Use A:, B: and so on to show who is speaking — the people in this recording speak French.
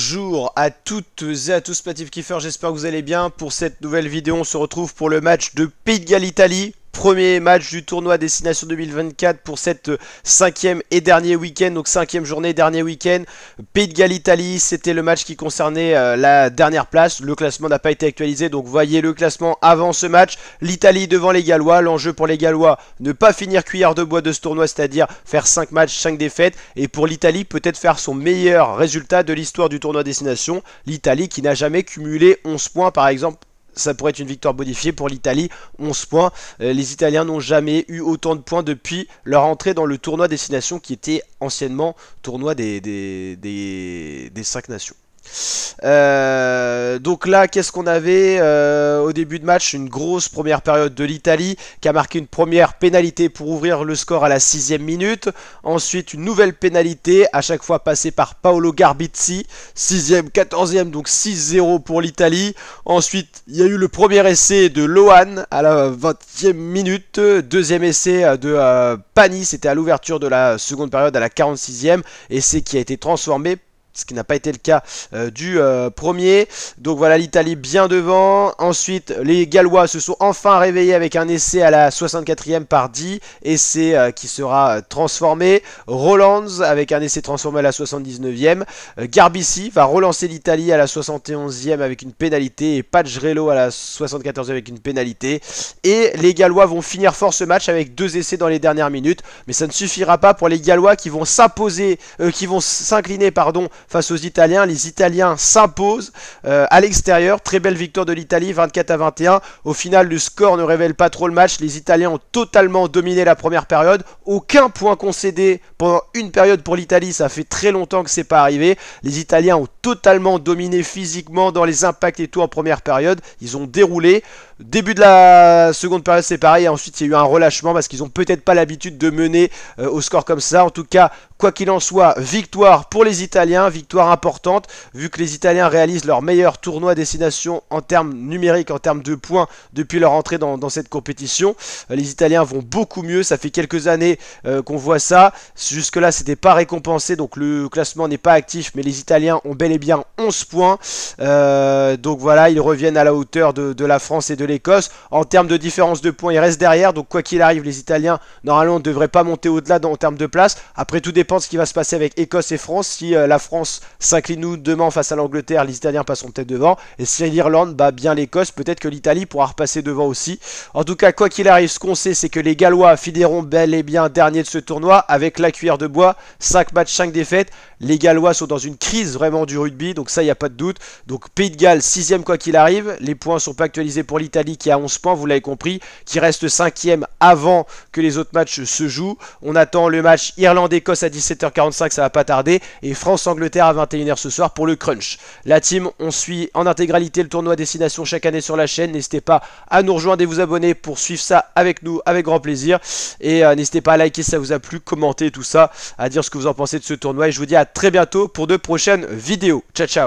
A: Bonjour à toutes et à tous, Spatif Kiffer, j'espère que vous allez bien. Pour cette nouvelle vidéo, on se retrouve pour le match de Pays de Galles-Italie. Premier match du tournoi Destination 2024 pour cette cinquième et dernier week-end, donc cinquième journée, dernier week-end. Pays de Galles-Italie, c'était le match qui concernait la dernière place. Le classement n'a pas été actualisé, donc voyez le classement avant ce match. L'Italie devant les Gallois, l'enjeu pour les Gallois, ne pas finir cuillère de bois de ce tournoi, c'est-à-dire faire 5 matchs, 5 défaites. Et pour l'Italie, peut-être faire son meilleur résultat de l'histoire du tournoi Destination. L'Italie qui n'a jamais cumulé 11 points par exemple. Ça pourrait être une victoire bonifiée pour l'Italie, 11 points. Les Italiens n'ont jamais eu autant de points depuis leur entrée dans le tournoi Destination qui était anciennement tournoi des 5 nations. Donc là, qu'est-ce qu'on avait au début de match? Une grosse première période de l'Italie qui a marqué une première pénalité pour ouvrir le score à la 6e minute. Ensuite, une nouvelle pénalité, à chaque fois passée par Paolo Garbizzi. 6e, 14e, donc 6-0 pour l'Italie. Ensuite, il y a eu le premier essai de Lohan à la 20e minute. Deuxième essai de Pani, c'était à l'ouverture de la seconde période à la 46e. Essai qui a été transformé, ce qui n'a pas été le cas du premier. Donc voilà, l'Italie bien devant. Ensuite, les Gallois se sont enfin réveillés avec un essai à la 64e par Di. Essai qui sera transformé. Rolands avec un essai transformé à la 79e. Garbizzi va relancer l'Italie à la 71e avec une pénalité. Et Pachrello à la 74e avec une pénalité. Et les Gallois vont finir fort ce match avec 2 essais dans les dernières minutes. Mais ça ne suffira pas pour les Gallois qui vont s'imposer, qui vont s'incliner, pardon, face aux Italiens. Les Italiens s'imposent à l'extérieur. Très belle victoire de l'Italie, 24-21. Au final, le score ne révèle pas trop le match. Les Italiens ont totalement dominé la première période. Aucun point concédé pendant une période pour l'Italie. Ça fait très longtemps que c'est pas arrivé. Les Italiens ont totalement dominé physiquement dans les impacts et tout en première période. Ils ont déroulé. Début de la seconde période, c'est pareil. Et ensuite, il y a eu un relâchement parce qu'ils n'ont peut-être pas l'habitude de mener au score comme ça. En tout cas, quoi qu'il en soit, victoire pour les Italiens. Victoire importante, vu que les Italiens réalisent leur meilleur tournoi destination en termes numériques, en termes de points, depuis leur entrée dans cette compétition. Les Italiens vont beaucoup mieux, ça fait quelques années qu'on voit ça. Jusque là, c'était pas récompensé, donc le classement n'est pas actif, mais les Italiens ont bel et bien 11 points. Donc voilà, ils reviennent à la hauteur de la France et de l'Écosse. En termes de différence de points, ils restent derrière, donc quoi qu'il arrive, les Italiens, normalement, ne devraient pas monter au-delà en termes de place. Après, tout dépend de ce qui va se passer avec Écosse et France. Si la France s'incline nous demain face à l'Angleterre, les Italiens passeront peut-être devant. Et si l'Irlande bat bien l'Écosse, peut-être que l'Italie pourra repasser devant aussi. En tout cas, quoi qu'il arrive, ce qu'on sait, c'est que les Gallois finiront bel et bien dernier de ce tournoi avec la cuillère de bois. 5 matchs, 5 défaites. Les Gallois sont dans une crise vraiment du rugby, donc ça, il n'y a pas de doute. Donc Pays de Galles, 6e quoi qu'il arrive. Les points ne sont pas actualisés pour l'Italie qui a 11 points, vous l'avez compris, qui reste 5e avant que les autres matchs se jouent. On attend le match Irlande-Écosse à 17h45, ça va pas tarder. Et France-Angleterre à 21h ce soir pour le crunch. La team, on suit en intégralité le tournoi Destination chaque année sur la chaîne. N'hésitez pas à nous rejoindre et vous abonner pour suivre ça avec nous, avec grand plaisir. Et n'hésitez pas à liker si ça vous a plu, commenter tout ça, à dire ce que vous en pensez de ce tournoi. Et je vous dis à très bientôt pour de prochaines vidéos. Ciao, ciao.